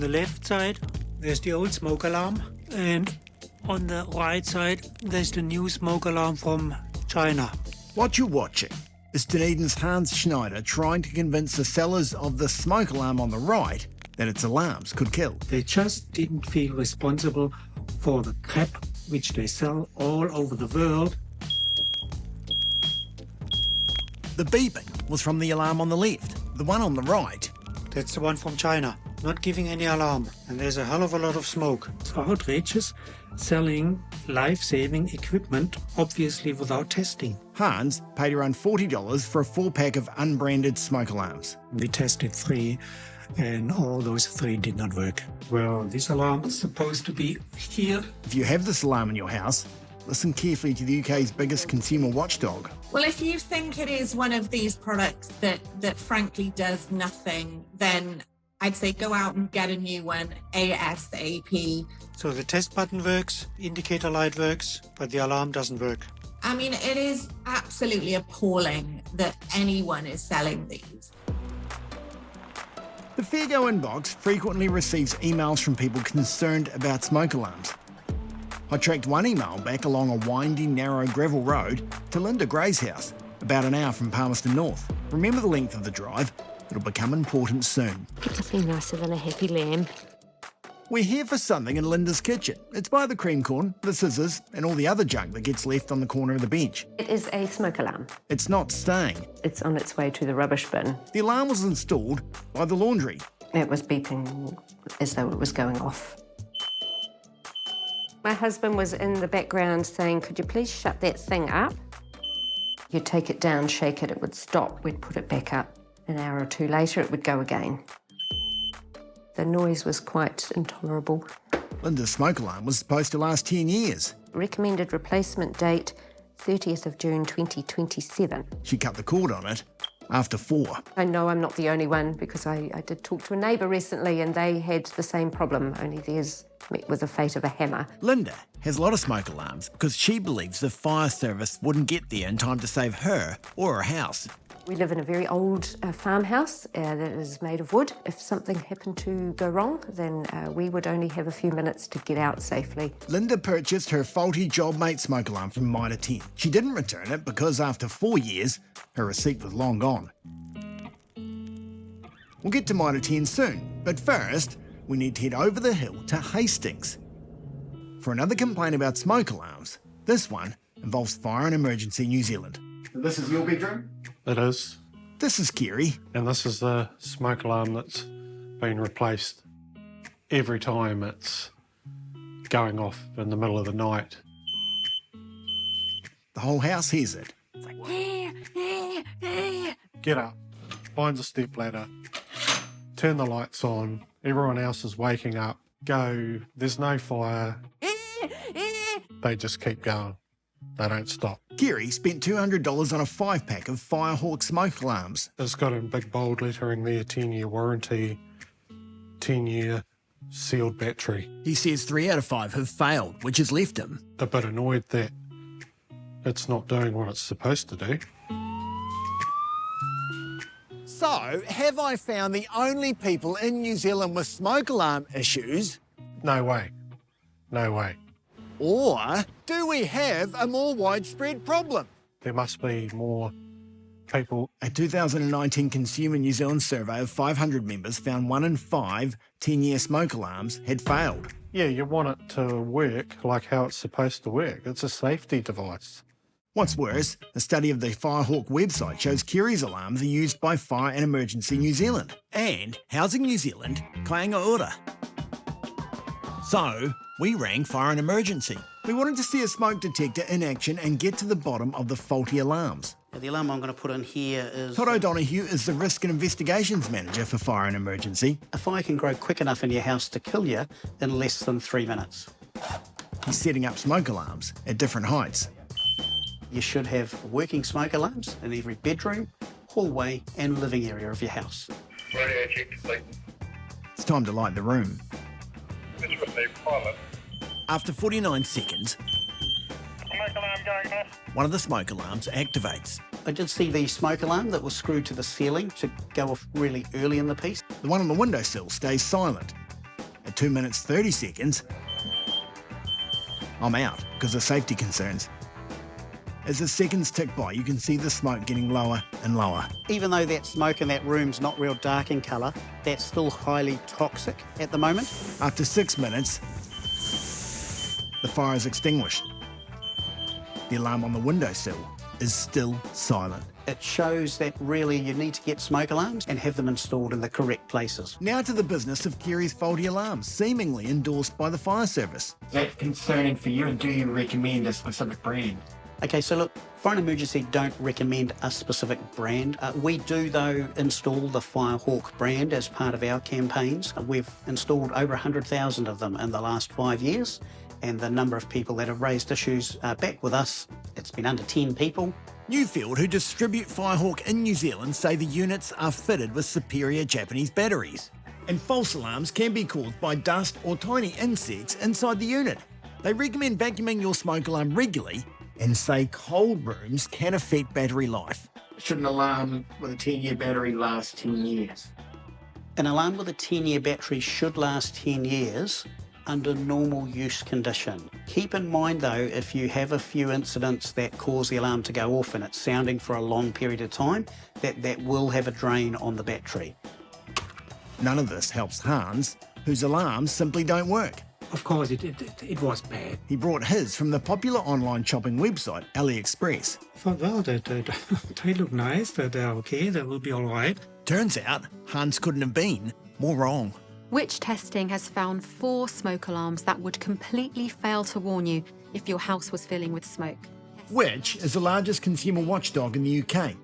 the left side, there's the old smoke alarm, and on the right side, there's the new smoke alarm from China. What you're watching is Dunedin's Hans Schneider trying to convince the sellers of the smoke alarm on the right that its alarms could kill. They just didn't feel responsible for the crap which they sell all over the world. The beeping was from the alarm on the left. The one on the right, That's the one from China, not giving any alarm, and there's a hell of a lot of smoke. It's outrageous selling life-saving equipment, obviously without testing. Hans paid around $40 for a 4-pack of unbranded smoke alarms. We tested 3, and all those 3 did not work. Well, this alarm is supposed to be here. If you have this alarm in your house, listen carefully to the UK's biggest consumer watchdog. Well, if you think it is one of these products that frankly does nothing, then I'd say go out and get a new one ASAP. So the test button works, indicator light works, but the alarm doesn't work. I mean, it is absolutely appalling that anyone is selling these. The Fairgo inbox frequently receives emails from people concerned about smoke alarms. I tracked one email back along a windy, narrow gravel road to Linda Gray's house, about an hour from Palmerston North. Remember the length of the drive? It'll become important soon. Nothing nicer than a happy lamb. We're here for something in Linda's kitchen. It's by the cream corn, the scissors, and all the other junk that gets left on the corner of the bench. It is a smoke alarm. It's not staying. It's on its way to the rubbish bin. The alarm was installed by the laundry. It was beeping as though it was going off. My husband was in the background saying, "Could you please shut that thing up?" You'd take it down, shake it, it would stop. We'd put it back up. An hour or 2 later, it would go again. The noise was quite intolerable. Linda's smoke alarm was supposed to last 10 years. Recommended replacement date, 30th of June 2027. She cut the cord on it after 4. I know I'm not the only one because I did talk to a neighbour recently and they had the same problem, only theirs met with the fate of a hammer. Linda has a lot of smoke alarms because she believes the fire service wouldn't get there in time to save her or her house. We live in a very old farmhouse that is made of wood. If something happened to go wrong, then we would only have a few minutes to get out safely. Linda purchased her faulty JobMate smoke alarm from Mitre 10. She didn't return it because after 4 years, her receipt was long gone. We'll get to Mitre 10 soon, but first, we need to head over the hill to Hastings for another complaint about smoke alarms. This one involves Fire and Emergency New Zealand. This is your bedroom? It is. This is Kerry. And this is the smoke alarm that's been replaced every time it's going off in the middle of the night. The whole house hears it. Get up, find the stepladder, turn the lights on, everyone else is waking up, go, there's no fire. They just keep going. They don't stop. Kerry spent $200 on a 5-pack of Firehawk smoke alarms. It's got in big bold lettering there, 10-year warranty, 10-year sealed battery. He says 3 out of 5 have failed, which has left him A bit annoyed that it's not doing what it's supposed to do. So, have I found the only people in New Zealand with smoke alarm issues? No way. No way. Or do we have a more widespread problem? There must be more people. A 2019 Consumer New Zealand survey of 500 members found 1 in 5 10-year smoke alarms had failed. Yeah, you want it to work like how it's supposed to work. It's a safety device. What's worse, a study of the Firehawk website shows Kerry's alarms are used by Fire and Emergency New Zealand and Housing New Zealand, Kāinga Ora. So, we rang Fire and Emergency. We wanted to see a smoke detector in action and get to the bottom of the faulty alarms. The alarm I'm going to put in here is... Todd O'Donoghue is the Risk and Investigations Manager for Fire and Emergency. A fire can grow quick enough in your house to kill you in less than 3 minutes. He's setting up smoke alarms at different heights. You should have working smoke alarms in every bedroom, hallway and living area of your house. Radio check complete. It's time to light the room. This received pilot. After 49 seconds, Smoke alarm going off. one of the smoke alarms activates. I did see the smoke alarm that was screwed to the ceiling to go off really early in the piece. The one on the windowsill stays silent. At 2 minutes 30 seconds, I'm out because of safety concerns. As the seconds tick by, you can see the smoke getting lower and lower. Even though that smoke in that room's not real dark in colour, that's still highly toxic at the moment. After 6 minutes, the fire is extinguished. The alarm on the windowsill is still silent. It shows that really you need to get smoke alarms and have them installed in the correct places. Now to the business of Kerry's faulty alarms, seemingly endorsed by the fire service. Is that concerning for you, and do you recommend a specific brand? Okay, so look, Fire and Emergency don't recommend a specific brand. We do, though, install the Firehawk brand as part of our campaigns. We've installed over 100,000 of them in the last 5 years, and the number of people that have raised issues back with us, it's been under 10 people. Newfield, who distribute Firehawk in New Zealand, say the units are fitted with superior Japanese batteries. And false alarms can be caused by dust or tiny insects inside the unit. They recommend vacuuming your smoke alarm regularly and say cold rooms can affect battery life. Should an alarm with a 10-year battery last 10 years? An alarm with a 10-year battery should last 10 years under normal use condition. Keep in mind though, if you have a few incidents that cause the alarm to go off and it's sounding for a long period of time, that will have a drain on the battery. None of this helps Hans, whose alarms simply don't work. Of course, it was bad. He brought his from the popular online shopping website, AliExpress. I thought, well, they look nice, they're okay, they will be all right. Turns out, Hans couldn't have been more wrong. Which testing has found 4 smoke alarms that would completely fail to warn you if your house was filling with smoke. Which is the largest consumer watchdog in the UK.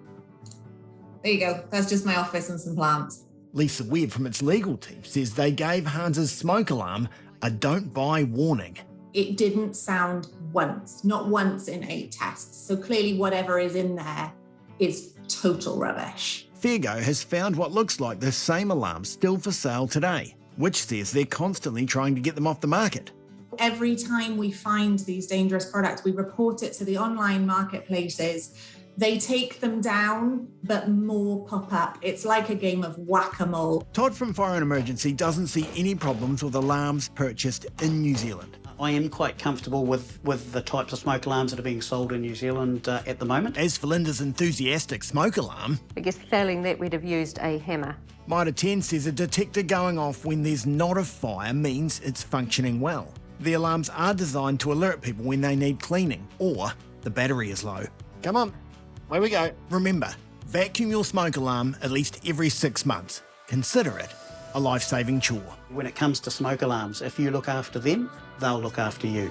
There you go. That's just my office and some plants. Lisa Webb from its legal team says they gave Hans's smoke alarm a don't buy warning. It didn't sound once, not once in 8 tests. So clearly whatever is in there is total rubbish. Fairgo has found what looks like the same alarm still for sale today, which says they're constantly trying to get them off the market. Every time we find these dangerous products, we report it to the online marketplaces. They take them down, but more pop up. It's like a game of whack-a-mole. Todd from Fire and Emergency doesn't see any problems with alarms purchased in New Zealand. I am quite comfortable with the types of smoke alarms that are being sold in New Zealand at the moment. As for Linda's enthusiastic smoke alarm, I guess failing that, we'd have used a hammer. Mitre 10 says a detector going off when there's not a fire means it's functioning well. The alarms are designed to alert people when they need cleaning or the battery is low. Come on, away we go. Remember, vacuum your smoke alarm at least every 6 months. Consider it a life-saving chore. When it comes to smoke alarms, if you look after them, they'll look after you.